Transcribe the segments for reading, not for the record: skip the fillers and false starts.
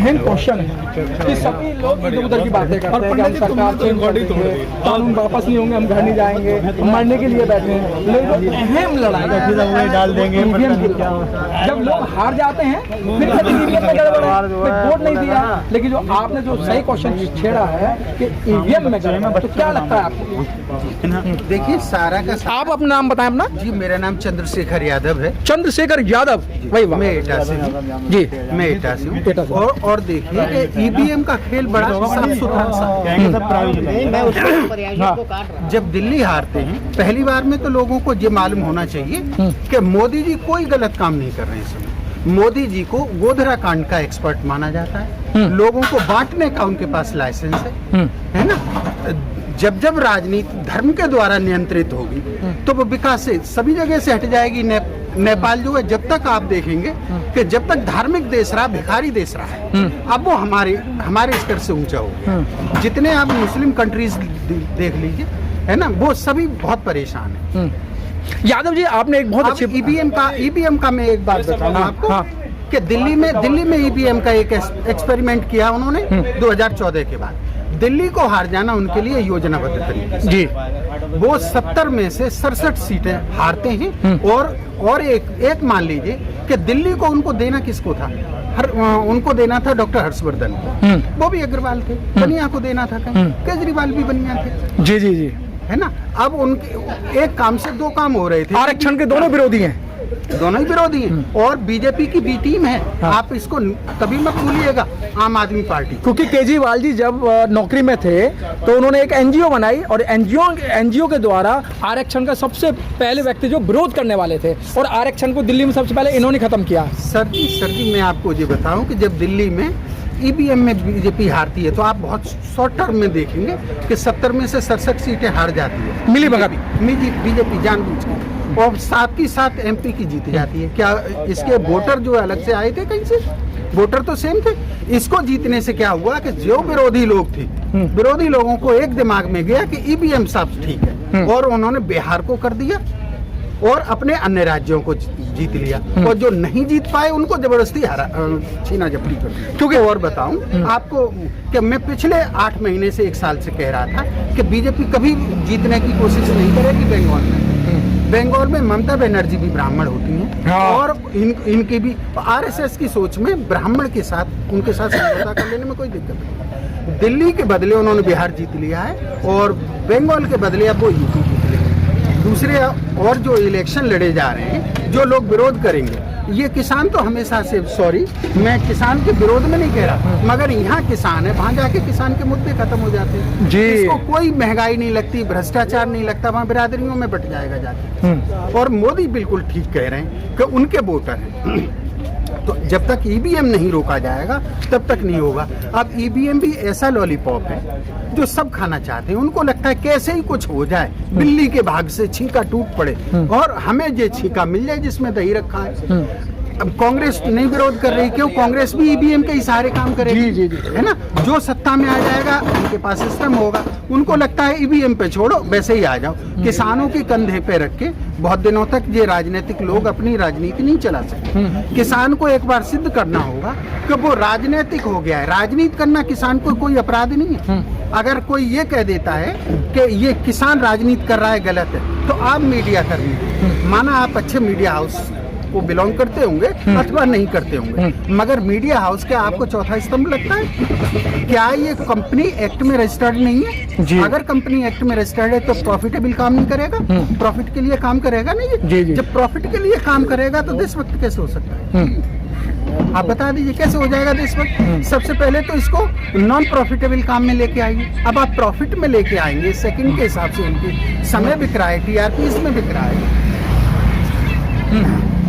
अहम क्वेश्चन है कि सभी लोग इधर उधर की बातें करते हैं कि हम सरकार चेंज कर देंगे, कानून वापस नहीं होंगे, हम घर नहीं जाएंगे, मरने के लिए बैठे हैं। लेकिन अहम लड़ाई डाल देंगे ईवीएम की। जब लोग हार जाते हैं फिर कहते हैं ईवीएम में गड़बड़ है, वोट नहीं दिया। लेकिन जो आपने जो सही क्वेश्चन छेड़ा है कि ईवीएम में गड़बड़, तो क्या लगता है आपको? देखिए सारा का आप अपना नाम बताएं अपना। जी मेरा नाम चंद्रशेखर यादव है। चंद्रशेखर यादव, वही मैं एटा से हूँ जी, मैं एटा से हूँ। और देखिए कि ईवीएम का खेल बड़ा साफ सुथरा सा। जब दिल्ली हारते हैं पहली बार में तो लोगों को ये मालूम होना चाहिए कि मोदी जी कोई गलत काम नहीं कर रहे हैं इस समय। मोदी जी को गोधरा कांड का एक्सपर्ट माना जाता है, लोगों को बांटने का उनके पास लाइसेंस है ना। जब जब राजनीति धर्म के द्वारा नियंत्रित होगी तो वो विकास से सभी जगह से हट जाएगी। नेपाल जो है जब तक आप देखेंगे कि जब तक धार्मिक देश रहा, भिखारी देश रहा है, अब वो हमारे स्तर से ऊंचा होगा। जितने आप मुस्लिम कंट्रीज देख लीजिए है ना, वो सभी बहुत परेशान है। यादव जी आपने एक बहुत अच्छी ईवीएम का मैं एक बात बताऊंगा आपको कि दिल्ली में ईवीएम का एक एक्सपेरिमेंट किया उन्होंने 2014 के बाद। दिल्ली को हार जाना उनके लिए योजनाबद्ध तरीके से जी। वो 70 में से 67 सीटें हारते हैं और एक मान लीजिए कि दिल्ली को उनको देना किसको था? उनको देना था डॉक्टर हर्षवर्धन को, वो भी अग्रवाल थे। बनिया को देना था कहीं, केजरीवाल भी बनिया थे। जी जी जी, है ना। अब उनके एक काम से दो काम हो रहे थे। आरक्षण के दोनों विरोधी हैं, दोनों ही विरोधी हैं। और बीजेपी की बी टीम है। आप इसको कभी मत भूलिएगा, आम आदमी पार्टी। क्योंकि केजरीवाल जी जब नौकरी में थे तो उन्होंने एक एनजीओ बनाई और एनजीओ के द्वारा आरक्षण का सबसे पहले व्यक्ति जो विरोध करने वाले थे, और आरक्षण को दिल्ली में सबसे पहले इन्होंने खत्म किया। सर जी मैं आपको ये बताऊं कि जब दिल्ली में ईवीएम में बीजेपी हारती है तो आप बहुत शॉर्ट टर्म में देखेंगे कि 70 में से 67 सीटें हार जाती है मिली भगत बीजेपी जानबूझ के, और साथ ही साथ एमपी की जीत जाती है। क्या इसके वोटर जो अलग से आए थे कहीं से? वोटर तो सेम थे। इसको जीतने से क्या हुआ कि जो विरोधी लोग थे, विरोधी लोगों को एक दिमाग में गया कि ईवीएम सब ठीक है, और उन्होंने बिहार को कर दिया और अपने अन्य राज्यों को जीत लिया, और जो नहीं जीत पाए उनको जबरदस्ती छीना झपटी कर दी। क्योंकि और बताऊं आपको कि मैं पिछले 8 महीने से 1 साल से कह रहा था कि बीजेपी कभी जीतने की कोशिश नहीं करेगी बंगाल में। बंगाल में ममता बनर्जी भी ब्राह्मण होती हैं, और इनकी भी आरएसएस की सोच में ब्राह्मण के साथ उनके साथ समझौता कर लेने में कोई दिक्कत नहीं। दिल्ली के बदले उन्होंने बिहार जीत लिया है, और बंगाल के बदले अब वो यूपी जीत लेंगे। दूसरे और जो इलेक्शन लड़े जा रहे हैं, जो लोग विरोध करेंगे, ये किसान तो हमेशा से, मैं किसान के विरोध में नहीं कह रहा, मगर यहाँ किसान है, वहाँ जाके किसान के मुद्दे खत्म हो जाते हैं जी। इसको कोई महंगाई नहीं लगती, भ्रष्टाचार नहीं लगता, वहाँ बिरादरियों में बट जाएगा जाके। और मोदी बिल्कुल ठीक कह रहे हैं कि उनके वोटर हैं। तो जब तक ईवीएम नहीं रोका जाएगा तब तक नहीं होगा। अब ईवीएम भी ऐसा लॉलीपॉप है जो सब खाना चाहते हैं। उनको लगता है कैसे ही कुछ हो जाए, बिल्ली के भाग से छींका टूट पड़े और हमें ये छींका मिल जाए जिसमें दही रखा है। अब कांग्रेस नहीं विरोध कर रही, क्यों? कांग्रेस भी ईवीएम के इशारे काम करेगी जी, है ना। जो सत्ता में आ जाएगा उनके पास सिस्टम होगा, उनको लगता है ईवीएम पे छोड़ो, वैसे ही आ जाओ। किसानों के कंधे पे रख के बहुत दिनों तक ये राजनीतिक लोग अपनी राजनीति नहीं चला सकते। किसान को एक बार सिद्ध करना होगा कि वो राजनीतिक हो गया है। राजनीति करना किसान को कोई अपराध नहीं है। अगर कोई ये कह देता है कि ये किसान राजनीति कर रहा है, गलत है, तो आप मीडिया कर्मी, माना आप अच्छे मीडिया हाउस को बिलोंग करते होंगे अथवा नहीं करते होंगे, मगर मीडिया हाउस क्या आपको चौथा स्तंभ लगता है? क्या ये कंपनी एक्ट में रजिस्टर्ड नहीं है जी? अगर कंपनी एक्ट में रजिस्टर्ड है तो प्रॉफिटेबल काम नहीं करेगा, प्रॉफिट के लिए काम करेगा नहीं जी, जी। जब प्रॉफिट के लिए काम करेगा तो देशभक्त कैसे हो सकता है? आप बता दीजिए कैसे हो जाएगा देशभक्त? सबसे पहले तो इसको नॉन प्रॉफिटेबल काम में लेके आइए। अब आप प्रॉफिट में लेके आएंगे, सेकंड के हिसाब से उनकी समय बिक रहा है, टीआरपी इसमें बिक रहा है।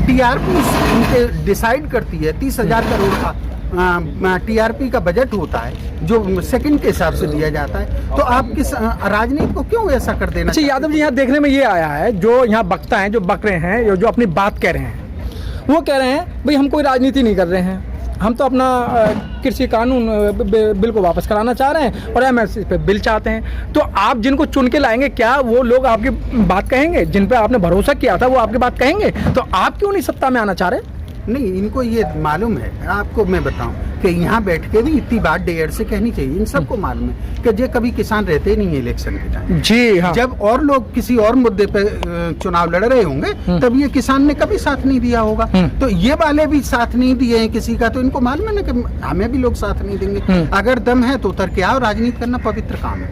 टीआरपी उनके डिसाइड करती है। 30,000 करोड़ का टीआरपी का बजट होता है जो सेकंड के हिसाब से दिया जाता है। तो आप किस राजनीति को क्यों ऐसा कर देना? अच्छा यादव जी, यहाँ देखने में ये आया है, जो यहाँ बकता हैं, जो बक रहे हैं, जो अपनी बात कह रहे हैं, वो कह रहे हैं भाई हम कोई राजनीति नहीं कर रहे हैं, हम तो अपना कृषि कानून बिल को वापस कराना चाह रहे हैं और एमएसपी पे बिल चाहते हैं। तो आप जिनको चुन के लाएंगे, क्या वो लोग आपकी बात कहेंगे? जिन पे आपने भरोसा किया था वो आपकी बात कहेंगे? तो आप क्यों नहीं सत्ता में आना चाह रहे? नहीं, इनको ये मालूम है। आपको मैं बताऊं कि यहाँ बैठ के भी इतनी बात डेयर से कहनी चाहिए। इन सबको मालूम है कि ये कभी किसान रहते नहीं है इलेक्शन के टाइम। जी हाँ। जब और लोग किसी और मुद्दे पे चुनाव लड़ रहे होंगे तब ये किसान ने कभी साथ नहीं दिया होगा। तो ये वाले भी साथ नहीं दिए हैं किसी का, तो इनको मालूम है ना कि हमें भी लोग साथ नहीं देंगे। अगर दम है तो उतर के आओ। राजनीति करना पवित्र काम है।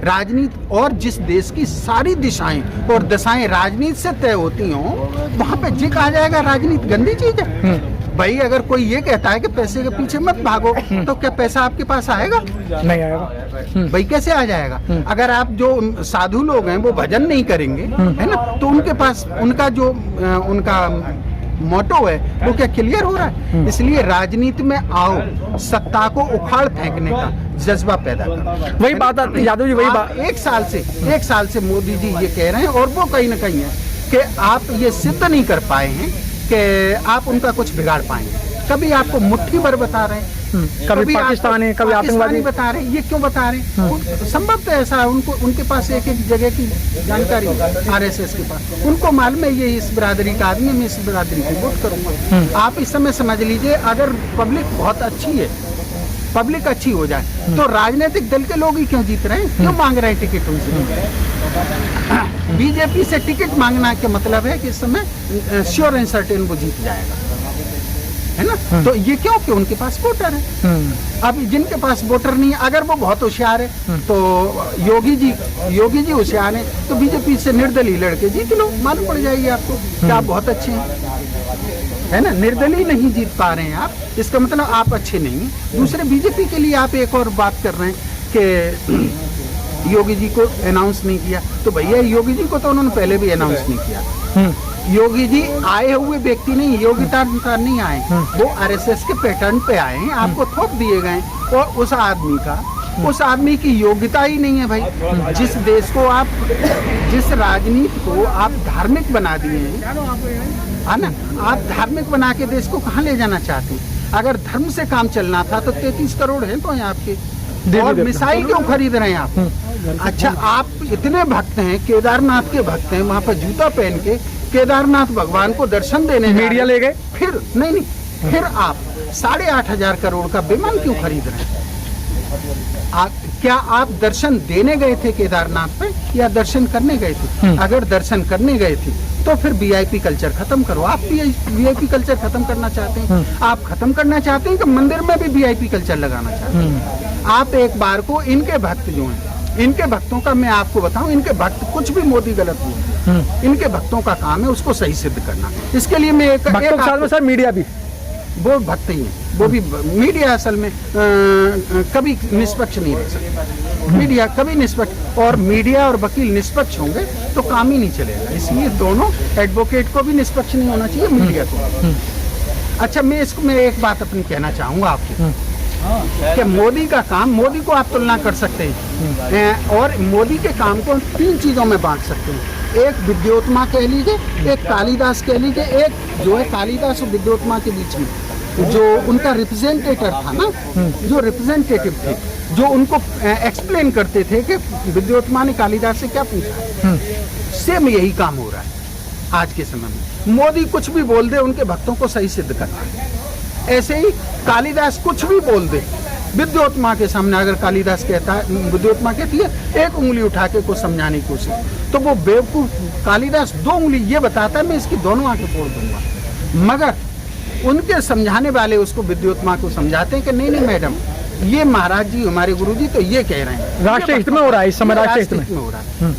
राजनीति और जिस देश की सारी दिशाएं और दशाएं राजनीति से तय होती हों, वहां पे ये कहा जाएगा राजनीति गंदी चीज है। भाई अगर कोई ये कहता है कि पैसे के पीछे मत भागो, तो क्या पैसा आपके पास आएगा? नहीं आएगा। भाई कैसे आ जाएगा? अगर आप जो साधु लोग हैं वो भजन नहीं करेंगे, है ना, तो उनके पास उनका जो उनका मोटो है वो क्या क्लियर हो रहा है? इसलिए राजनीति में आओ, सत्ता को उखाड़ फेंकने का जज्बा पैदा करो। वही बात आती यादव जी, वही बात। एक साल से मोदी जी ये कह रहे हैं और वो कहीं ना कहीं है कि आप ये सिद्ध नहीं कर पाए हैं कि आप उनका कुछ बिगाड़ पाएंगे। कभी आपको मुट्ठी भर बता रहे हैं, कभी पाकिस्तानी, कभी आतंकवादी बता रहे हैं। ये क्यों बता रहे हैं? संभव तो ऐसा है, उनको उनके पास एक एक जगह की जानकारी है। आरएसएस के पास उनको मालूम है ये इस बिरादरी का आदमी, मैं इस बिरादरी को वोट करूंगा। आप इस समय समझ लीजिए, अगर पब्लिक बहुत अच्छी है, पब्लिक अच्छी हो जाए तो राजनीतिक दल के लोग ही क्यों जीत रहे हैं, क्यों मांग रहे हैं टिकट उनसे? बीजेपी से टिकट मांगना का मतलब है कि इस समय श्योर एंड सर्टेन वो जीत जाएगा, है ना। तो ये क्यों? कि उनके पास वोटर है। अब जिनके पास वोटर नहीं है, अगर वो बहुत होशियार है तो योगी जी होशियार है तो बीजेपी से निर्दलीय लड़के जीत लो, मालूम पड़ जाएगी आपको कि आप बहुत अच्छे हैं, है ना। निर्दलीय नहीं जीत पा रहे हैं आप, इसका मतलब आप अच्छे नहीं हैं। दूसरे बीजेपी के लिए आप एक और बात कर रहे हैं कि योगी जी को अनाउंस नहीं किया, तो भैया योगी जी को तो उन्होंने पहले भी अनाउंस नहीं किया। योगी जी आए हुए व्यक्ति नहीं, योग्यता अनुसार नहीं आए, वो आरएसएस के पैटर्न पे आए हैं, आपको थोप दिए गए। और उस आदमी की योग्यता ही नहीं है भाई। जिस देश को आप, जिस राजनीति को आप धार्मिक बना दिए हैं, है ना, आप धार्मिक बना के देश को कहाँ ले जाना चाहते हैं? अगर धर्म से काम चलना था तो 33 करोड़ हैं तो यहाँ आपके, और मिसाइल क्यों खरीद रहे हैं आप? अच्छा, आप इतने भक्त हैं, केदारनाथ के भक्त हैं, वहाँ पर जूता पहन के केदारनाथ भगवान को दर्शन देने मीडिया ले गए, फिर नहीं, फिर आप 8,500 करोड़ का विमान क्यों खरीद रहे हैं? क्या आप दर्शन देने गए थे केदारनाथ पे या दर्शन करने गए थे? अगर दर्शन करने गए थे तो फिर वीआईपी कल्चर खत्म करो। आप वीआईपी कल्चर खत्म करना चाहते हैं, आप खत्म करना चाहते हैं कि मंदिर में भी वीआईपी कल्चर लगाना चाहते हैं? आप एक बार को इनके भक्त जो हैं, इनके भक्तों का मैं आपको बताऊं, इनके भक्त कुछ भी मोदी गलत हुआ, इनके भक्तों का काम है उसको सही सिद्ध करना। इसके लिए मैं एक सर मीडिया भी वो भक्त ही है, वो भी मीडिया असल में कभी निष्पक्ष नहीं रह सकता। मीडिया कभी निष्पक्ष, और मीडिया और वकील निष्पक्ष होंगे तो काम ही नहीं चलेगा। इसलिए दोनों, एडवोकेट को भी निष्पक्ष नहीं होना चाहिए, मीडिया को। अच्छा, मैं एक बात अपनी कहना चाहूंगा आपको कि मोदी का काम, मोदी को आप तुलना कर सकते हैं और मोदी के काम को 3 चीजों में बांट सकते हैं। एक विद्योत्मा कह लीजिए, एक कालिदास कह लीजिए, एक जो है कालिदास और विद्योत्मा के बीच में जो उनका रिप्रेजेंटेटिव था ना, जो रिप्रेजेंटेटिव थे, जो उनको एक्सप्लेन करते थे कि विद्योत्मा ने कालिदास से क्या पूछा। सेम यही काम हो रहा है आज के समय में। मोदी कुछ भी बोल दे, उनके भक्तों को सही सिद्ध करता है। ऐसे ही कालिदास कुछ भी बोल दे, विद्योत्मा के सामने अगर कालिदास कहता है, विद्योत्मा कहती है एक उंगली उठा के कुछ समझाने की कोशिश, तो वो बेवकूफ कालिदास 2 उंगली ये बताता है मैं इसकी दोनों आंखें फोड़ दूंगा। मगर उनके समझाने वाले उसको विद्योत्मा को समझाते हैं कि नहीं मैडम, ये महाराज जी हमारे गुरु जी तो ये कह रहे हैं, राष्ट्रीय हित में हो रहा है, इस समय राष्ट्रीय हित में हो रहा है।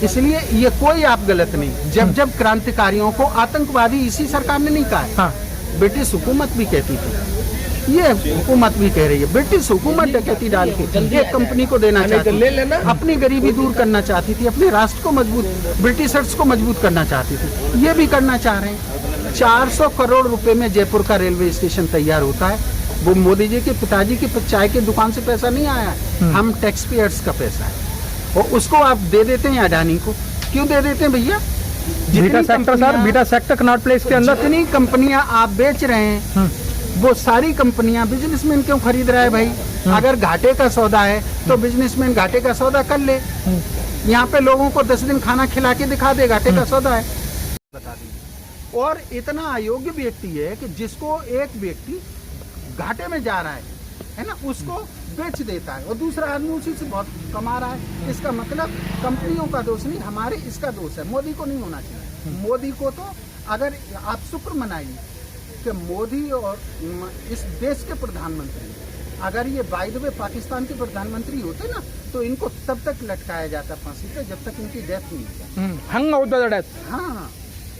इसलिए ये कोई आप गलत नहीं। जब क्रांतिकारियों को आतंकवादी इसी सरकार ने नहीं कहा, ब्रिटिश हुकूमत भी कहती थी, ये हुकूमत भी कह रही है। ब्रिटिश हुकूमत डकैती डाल के एक कंपनी को देना चाहती थी, अपनी गरीबी दूर करना चाहती थी, अपने राष्ट्र को मजबूत, ब्रिटिशर्स को मजबूत करना चाहती थी। ये भी करना चाह रहे हैं। 400 करोड़ रुपए में जयपुर का रेलवे स्टेशन तैयार होता है। वो मोदी जी के पिताजी की चाय की दुकान से पैसा नहीं आया है, हम टैक्स पेयर्स का पैसा है। और उसको आप दे देते हैं अडानी को। क्यों दे देते हैं भैया? बीटा सेक्टर कनॉट प्लेस के अंदर जितनी कंपनियां आप बेच रहे हैं, वो सारी कंपनियां बिजनेसमैन क्यों खरीद रहा है भाई? अगर घाटे का सौदा है तो बिजनेसमैन घाटे का सौदा कर ले। यहाँ पे लोगों को 10 दिन खाना खिला के दिखा दे, घाटे का सौदा है, बता दीजिए। और इतना अयोग्य व्यक्ति है कि जिसको एक व्यक्ति घाटे में जा रहा है ना, उसको बेच देता है और दूसरा आदमी उसी से बहुत कमा रहा है। इसका मतलब कंपनियों का दोष नहीं, हमारे इसका दोष है। मोदी को नहीं होना चाहिए। मोदी को तो अगर आप शुक्र मनाइए कि मोदी और इस देश के प्रधानमंत्री, अगर ये बाय द वे पाकिस्तान के प्रधानमंत्री होते ना तो इनको तब तक लटकाया जाता फांसी पे जब तक इनकी डेथ नहीं हो जाती। Hung out the death. हाँ,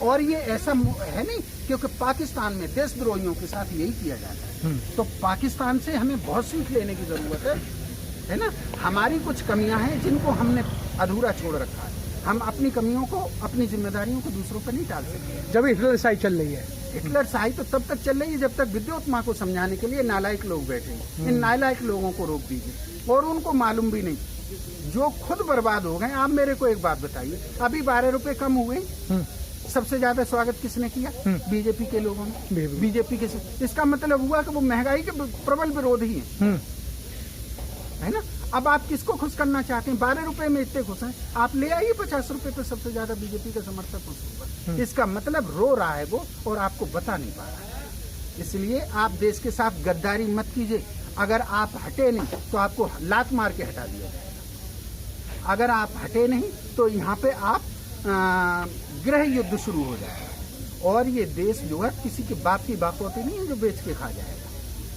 और ये ऐसा है नहीं, क्योंकि पाकिस्तान में देशद्रोहियों के साथ यही किया जाता है। तो पाकिस्तान से हमें बहुत सीख लेने की जरूरत है ना। हमारी कुछ कमियां हैं जिनको हमने अधूरा छोड़ रखा है। हम अपनी कमियों को, अपनी जिम्मेदारियों को दूसरों पर नहीं डाल सकते। जब हिटलर शाही चल रही है, हिटलर शाही तो तब तक चल रही है जब तक विद्युत माँ को समझाने के लिए नालायक लोग बैठे हैं। इन नालायक लोगों को रोक दीजिए। और उनको मालूम भी नहीं, जो खुद बर्बाद हो गए। आप मेरे को एक बात बताइए, अभी 12 रुपए कम हुए, सबसे ज्यादा स्वागत किसने किया? बीजेपी के लोगों ने। बीजेपी के, इसका मतलब हुआ कि वो महंगाई के प्रबल विरोधी हैं, है ना। अब आप किसको खुश करना चाहते हैं? 12 रुपए में इतने खुश हैं, आप ले आइए 50 रुपए पे सबसे ज्यादा बीजेपी का समर्थक खुश। इसका मतलब रो रहा है वो और आपको बता नहीं पा रहा है। इसलिए आप देश के साथ गद्दारी मत कीजिए। अगर आप हटे नहीं तो आपको लात मार के हटा दिया जाएगा। अगर आप हटे नहीं तो यहाँ पे आप गृह युद्ध शुरू हो जाएगा। और ये देश जो है किसी के बाप की बापौती नहीं है जो बेच के खा जाएगा।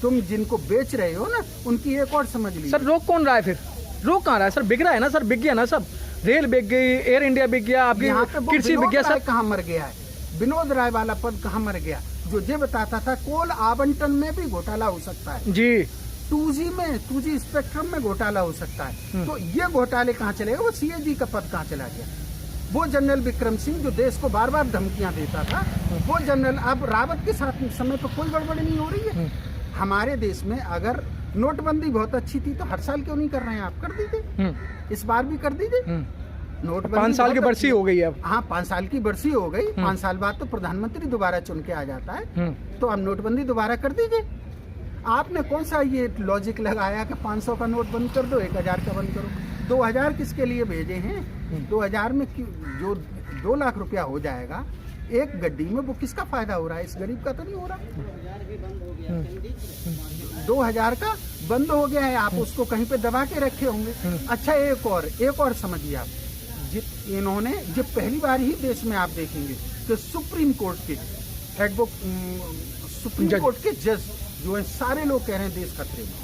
तुम जिनको बेच रहे हो ना उनकी एक और समझ लीजिए। सर रोक कौन रहा है फिर? रोक कहाँ रहा है सर? बिक रहा है ना सर, बिक गया ना सब। रेल बिक गई, एयर इंडिया बिक गया, आपकी कृषि बिक गया। सर कहाँ मर गया है? विनोद राय वाला पद कहाँ मर गया जो ये बताता था कोल आवंटन में भी घोटाला हो सकता है जी, 2G स्पेक्ट्रम में घोटाला हो सकता है। तो ये घोटाले कहाँ चले गए? वो CAG का पद कहाँ चला गया? वो जनरल विक्रम सिंह जो देश को बार बार धमकियां देता था, वो जनरल अब रावत के साथ समय पर कोई गड़बड़ी नहीं हो रही है। हमारे देश में अगर नोटबंदी बहुत अच्छी थी तो हर साल क्यों नहीं कर रहे हैं? आप कर दीजिए, इस बार भी कर दीजिए। नोटबंदी 5 साल की बरसी हो गई है अब। हाँ, 5 साल की बरसी हो गई। 5 साल बाद तो प्रधानमंत्री दोबारा चुन के आ जाता है। तो अब नोटबंदी दोबारा कर दीजिए। आपने कौन सा ये लॉजिक लगाया कि 500 का नोट बंद कर दो, 1000 का बंद करो? 2000 किसके लिए भेजे हैं? 2000 में जो 2 लाख रुपया हो जाएगा एक गड्डी में, वो किसका फायदा हो रहा है? इस गरीब का तो नहीं हो रहा। 2000 का बंद हो गया है, आप उसको कहीं पे दबा के रखे होंगे। अच्छा, एक और समझिए आप, इन्होंने जब पहली बार ही देश में आप देखेंगे कि सुप्रीम कोर्ट के सुप्रीम कोर्ट के जज जो है, सारे लोग कह रहे हैं देश खतरे में।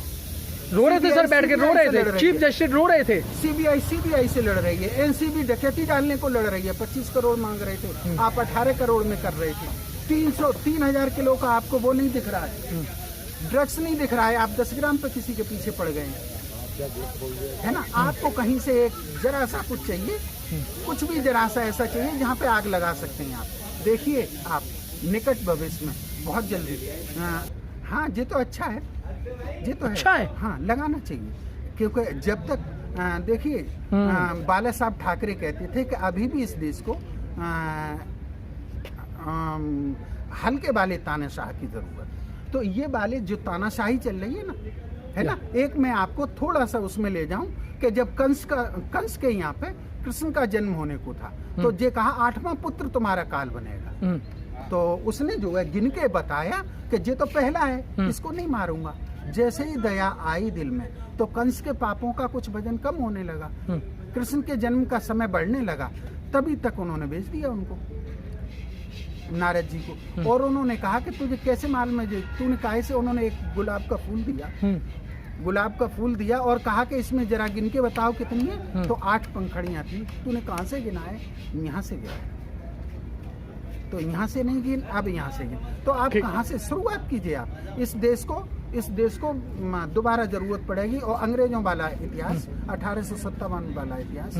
रो रहे थे सर, बैठ के रो रहे थे। चीफ जस्टिस रो रहे थे। CBI से लड़ रही है, NCB डकैती डालने को लड़ रही है, 25 करोड़ मांग रहे थे, आप 18 करोड़ में कर रहे थे। 3,000 किलो का आपको वो नहीं दिख रहा है, ड्रग्स नहीं दिख रहा है, आप 10 ग्राम पे किसी के पीछे पड़ गए है ना। आपको कहीं से एक जरा सा कुछ चाहिए, कुछ भी जरा सा ऐसा चाहिए जहाँ पे आग लगा सकते हैं आप। देखिए आप निकट भविष्य में बहुत जल्दी। हाँ, ये तो अच्छा है, ये तो अच्छा है। हाँ, लगाना चाहिए, क्योंकि जब तक देखिए बाला साहब ठाकरे कहते थे कि अभी भी इस देश को हल्के वाले तानाशाह की जरूरत। तो ये वाले जो तानाशाही चल रही है ना, है ना। एक मैं आपको थोड़ा सा उसमें ले जाऊं कि जब कंस के यहाँ पे कृष्ण का जन्म होने को था तो ये कहा 8वां पुत्र तुम्हारा काल बनेगा। तो उसने जो है गिन के बताया कि ये तो पहला है, इसको नहीं मारूंगा। जैसे ही दया आई दिल में तो कंस के पापों का कुछ वजन कम होने लगा, कृष्ण के जन्म का समय बढ़ने लगा। तभी तक उन्होंने भेज दिया उनको, नारद जी को। और उन्होंने कहा कि तुझे कैसे मालूम है? तूने काहे से? उन्होंने एक गुलाब का फूल दिया, गुलाब का फूल दिया और कहा कि इसमें जरा गिन के बताओ कितनी है। तो 8 पंखड़ियां थी। तूने कहाँ से गिना है? यहाँ से गिना। तो यहाँ से नहीं गिन, अब यहाँ से गिन। तो आप कहाँ से शुरुआत कीजिए? आप इस देश को दोबारा जरूरत पड़ेगी। और अंग्रेजों वाला इतिहास, 1857 वाला इतिहास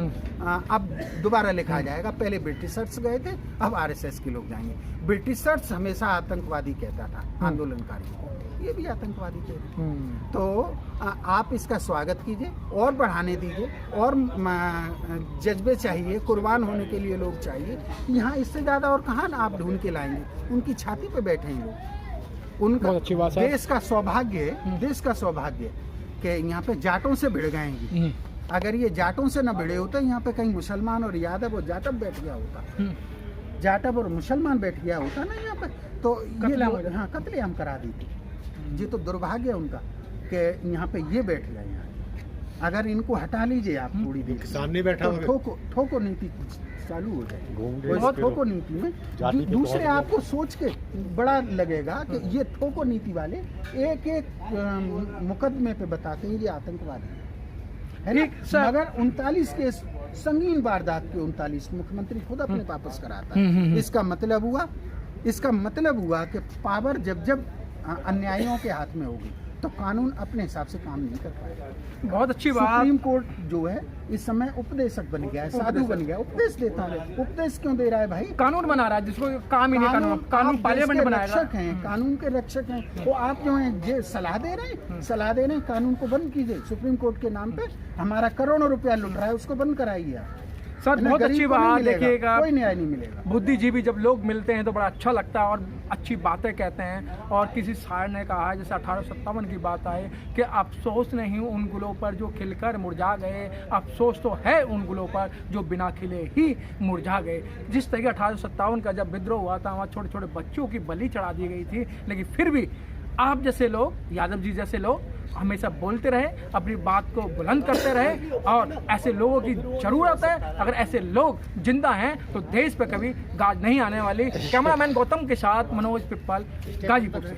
अब दोबारा लिखा जाएगा। पहले ब्रिटिशर्स गए थे, अब RSS के लोग जाएंगे। ब्रिटिशर्स हमेशा आतंकवादी कहता था आंदोलनकारियों को, ये भी आतंकवादी थे। तो आप इसका स्वागत कीजिए और बढ़ाने दीजिए, और जज्बे चाहिए, कुर्बान होने के लिए लोग चाहिए। यहाँ इससे ज्यादा और कहाँ आप ढूंढ के लाएंगे? उनकी छाती पे बैठे हैं लोग। उनका देश का सौभाग्य, देश का सौभाग्य कि यहाँ पे जाटों से भिड़ गए हैं। अगर ये जाटों से न भिड़े होते, यहाँ पे कहीं मुसलमान और यादव और जाटव बैठ गया होता, जाटव और मुसलमान बैठ गया होता ना यहाँ पे, तो ये कत्लेआम करा दी थी। ये तो दुर्भाग्य है उनका कि यहाँ पे ये बैठ गए हैं। अगर इनको हटा लीजिए आप थोड़ी देर, सामने बैठा तो ठोको नीति चालू हो जाएगी। बहुत ठोको नीति में दूसरे आपको सोच के बड़ा लगेगा कि ये ठोको नीति वाले एक एक मुकदमे पे बताते हैं ये आतंकवादी है ना। मगर 39 केस संगीन वारदात के 39 मुख्यमंत्री खुद अपने वापस कराता है। इसका मतलब हुआ कि पावर जब अन्यायियों के हाथ में होगी तो कानून अपने हिसाब से काम नहीं कर पाएगा। बहुत अच्छी बात। सुप्रीम कोर्ट जो है इस समय उपदेशक बन गया है, साधु बन गया, उपदेश देता है। उपदेश क्यों दे रहा है भाई? कानून बना रहा है जिसको काम ही नहीं, कानून पार्लियामेंट बनाएगा। रक्षक हैं, कानून के रक्षक हैं, तो आप जो हैं ये सलाह दे रहे हैं कानून को बंद कीजिए। सुप्रीम कोर्ट के नाम पे हमारा करोड़ों रुपया लुट रहा है, उसको बंद कराइए आप। सर बहुत अच्छी बात। देखिएगा, कोई न्याय नहीं मिलेगा। बुद्धिजीवी जब लोग मिलते हैं तो बड़ा अच्छा लगता है और अच्छी बातें कहते हैं। और किसी शायर ने कहा है, जैसे 1857 की बात आए, कि अफसोस नहीं उन गुलों पर जो खिलकर मुरझा गए, अफसोस तो है उन गुलों पर जो बिना खिले ही मुरझा गए। जिस तरीके 1857 का जब विद्रोह हुआ था, वहाँ छोटे छोटे बच्चों की बलि चढ़ा दी गई थी, लेकिन फिर भी आप जैसे लोग, यादव जी जैसे लोग हमेशा बोलते रहे, अपनी बात को बुलंद करते रहे, और ऐसे लोगों की जरूरत है। अगर ऐसे लोग जिंदा हैं तो देश पे कभी गाज नहीं आने वाली। कैमरामैन गौतम के साथ मनोज पिप्पल, गाजीपुर से।